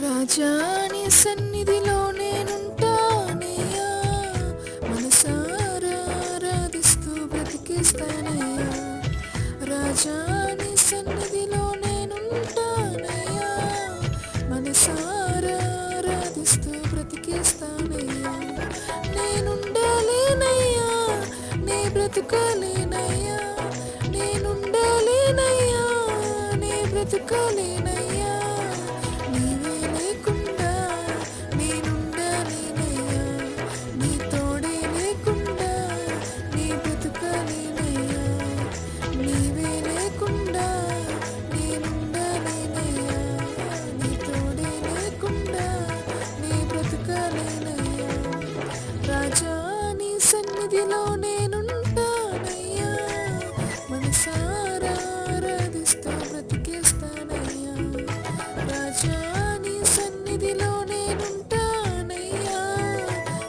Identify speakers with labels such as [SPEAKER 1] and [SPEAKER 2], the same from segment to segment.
[SPEAKER 1] రాజా నీ సన్నిధిలో నేనుంటానయ్యా, మనసారా ఆరాధిస్తూ బ్రతికిస్తానయ్యా. రాజా నీ సన్నిధిలో నేనుంటానయ్యా, మనసారా ఆరాధిస్తూ బ్రతికిస్తానయ్యా. నేనుండాలేనయ్యా, నీ బ్రతుకాలేనయ్యా, నేనుండాలేనయ్యా, నీ బ్రతుకాలేనయ్యా. నీవే లేకుండా నేనుండాలేనయ్యా, నీ తోడే లేకుండా నీ బ్రతుకాలేనయ్యా. నీవే లేకుండా నేనుండాలేనయ్యా, నీ తోడే లేకుండా నీ బ్రతుకాలేనయ్యా. రాజా నీ సన్నిధిలో నేనుంటానయ్యా, మనసారా ఆరాధిస్తూ బ్రతికిస్తానయ్యా. రాజా నీ సన్నిధిలో నేనుంటానయ్యా,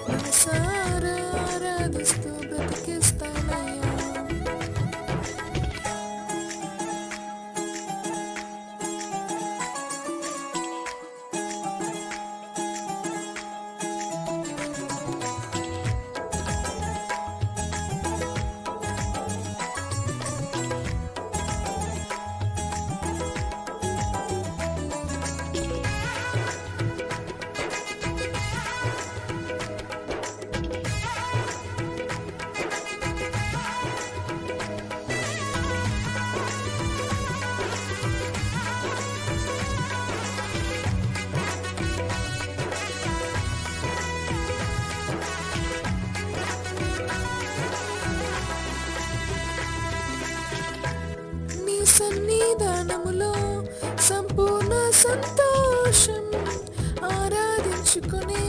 [SPEAKER 1] మనసారా ఆరాధిస్తూ బ్రతికిస్తానయ్యా. నీ సన్నిధానములో సంపూర్ణ సంతోషం, ఆరాధించుకునే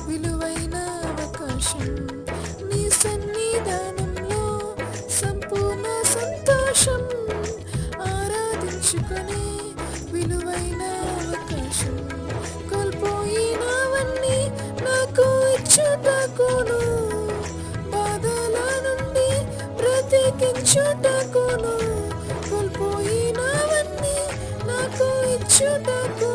[SPEAKER 1] విలువైన అవకాశం. నీ సన్నిధానంలో సంపూర్ణ సంతోషం, ఆరాధించుకునే విలువైన అవకాశం. కోల్పోయినవన్నీ నాకు ఇచ్చుటకును, బాధల నుండి బ్రతికించుటకును. కోల్పోయినవన్నీ నాకు ఇచ్చుటకు,